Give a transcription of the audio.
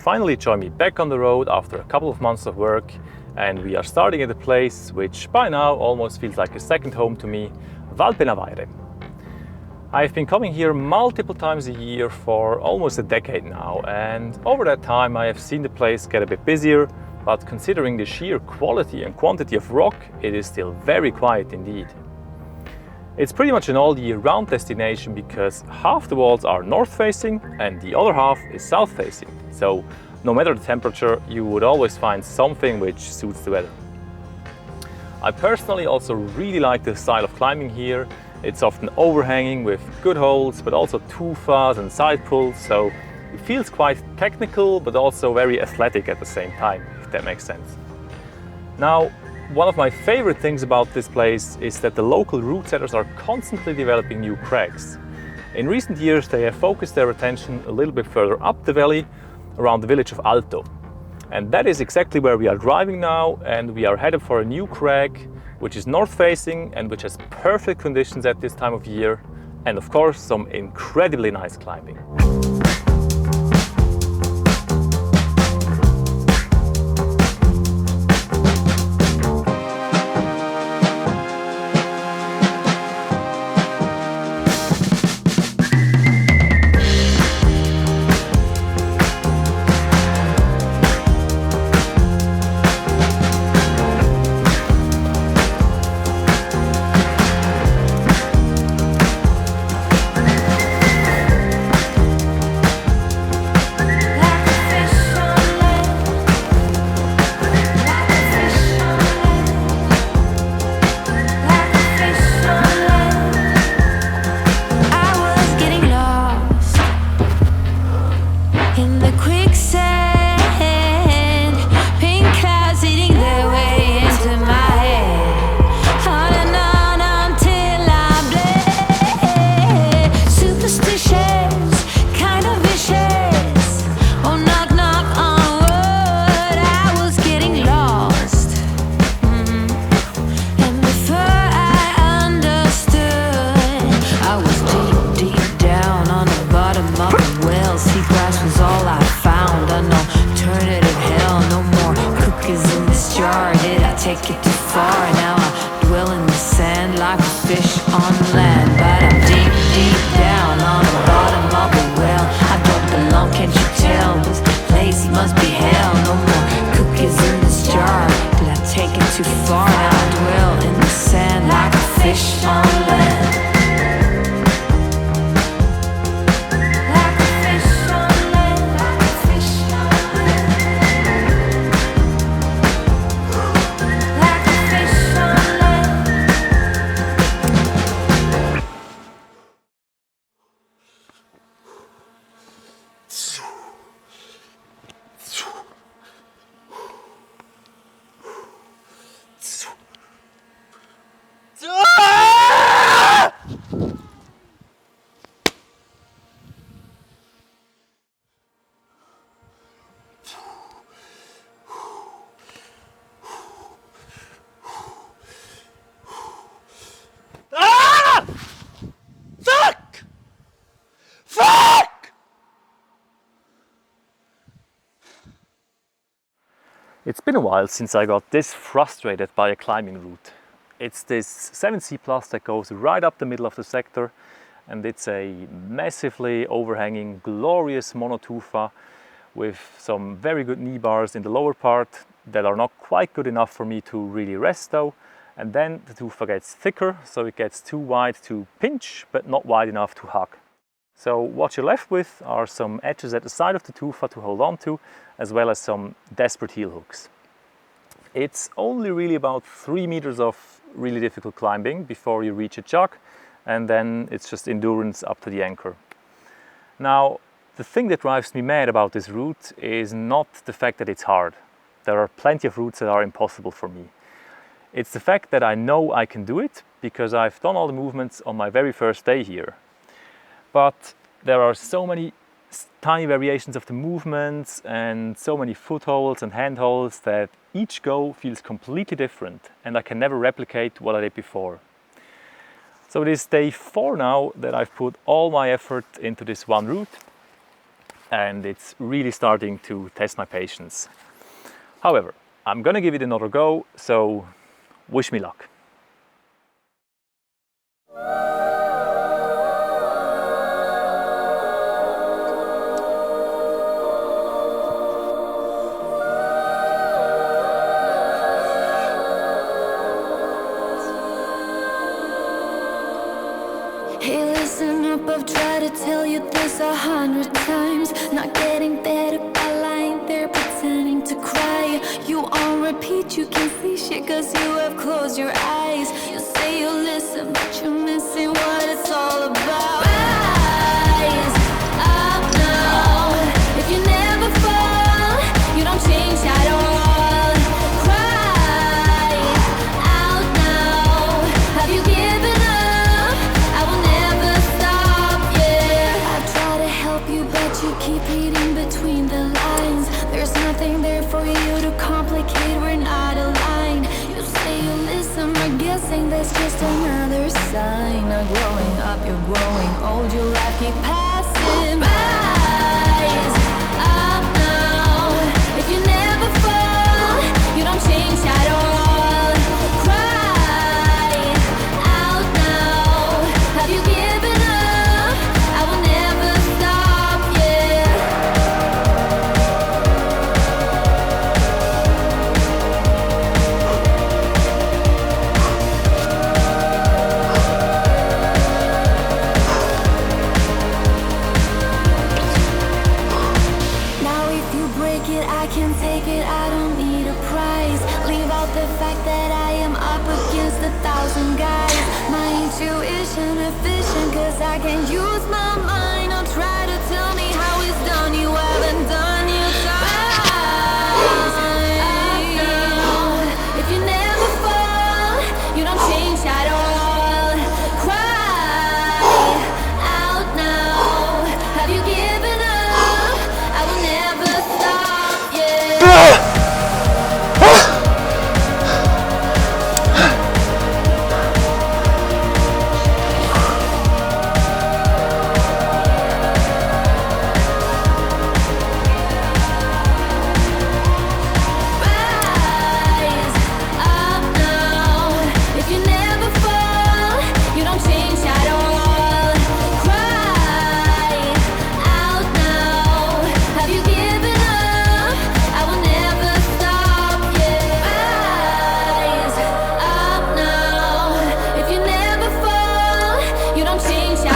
finally joined me back on the road after a couple of months of work, and we are starting at a place which by now almost feels like a second home to me, Val Pennavaire. I've been coming here multiple times a year for almost a decade now, and over that time I have seen the place get a bit busier, but considering the sheer quality and quantity of rock, it is still very quiet indeed. It's pretty much an all-year-round destination because half the walls are north-facing and the other half is south-facing. So no matter the temperature, you would always find something which suits the weather. I personally also really like the style of climbing here. It's often overhanging with good holds, but also tufas and side pulls, so it feels quite technical, but also very athletic at the same time, if that makes sense. Now, one of my favorite things about this place is that the local route setters are constantly developing new crags. In recent years they have focused their attention a little bit further up the valley around the village of Alto. And that is exactly where we are driving now, and we are headed for a new crag which is north facing and which has perfect conditions at this time of year, and of course some incredibly nice climbing. Take it too far, now I dwell in the sand like a fish on land. But I'm deep, deep down on the bottom of a well. I don't belong, can't you tell? This place must be hell. No more cookies in this jar. Did I take it too far? Now I dwell in the sand like a fish on land. It's been a while since I got this frustrated by a climbing route. It's this 7C Plus that goes right up the middle of the sector, and it's a massively overhanging, glorious monotufa with some very good knee bars in the lower part that are not quite good enough for me to really rest though. And then the tufa gets thicker, so it gets too wide to pinch, but not wide enough to hug. So what you're left with are some edges at the side of the tufa to hold on to, as well as some desperate heel hooks. It's only really about 3 meters of really difficult climbing before you reach a jog, and then it's just endurance up to the anchor. Now, the thing that drives me mad about this route is not the fact that it's hard. There are plenty of routes that are impossible for me. It's the fact that I know I can do it because I've done all the movements on my very first day here. But there are so many tiny variations of the movements and so many footholds and handholds that each go feels completely different, and I can never replicate what I did before. So it is day 4 now that I've put all my effort into this one route, and it's really starting to test my patience. However, I'm gonna give it another go, so wish me luck. Hey, listen up, I've tried to tell you this 100 times. Not getting better by lying there pretending to cry. You on repeat, you can see shit cause you have closed your eyes. You say you listen, but you're missing what it's all about. Rise up now. If you never fall, you don't change at all. Cry out now. Have you given up? I will never stop, yeah. I try to help you, but you keep reading between the lines. There's nothing there for you to complicate, we're not aligned. You say you listen, but guessing that's just another sign. Not growing up, you're growing old, your life keep passing. Rise up now. If you never fall, you don't change at all. Cry out now. Have you given up? I will never stop, yeah. Now if you break it, I can take it, I don't need a prize. Leave out the fact that I am up against 1,000 guys. My intuition efficient, cause I can use my mind. Don't try to tell me how it's done, you haven't done your time. If you never fall, you don't change at all. Cry out now. Have you given up? I will never stop, yeah. Rise up now. If you never fall, you don't change at all. Cry out now. Have you given up? I will never stop, yeah. Rise up now. If you never fall, you don't change at all.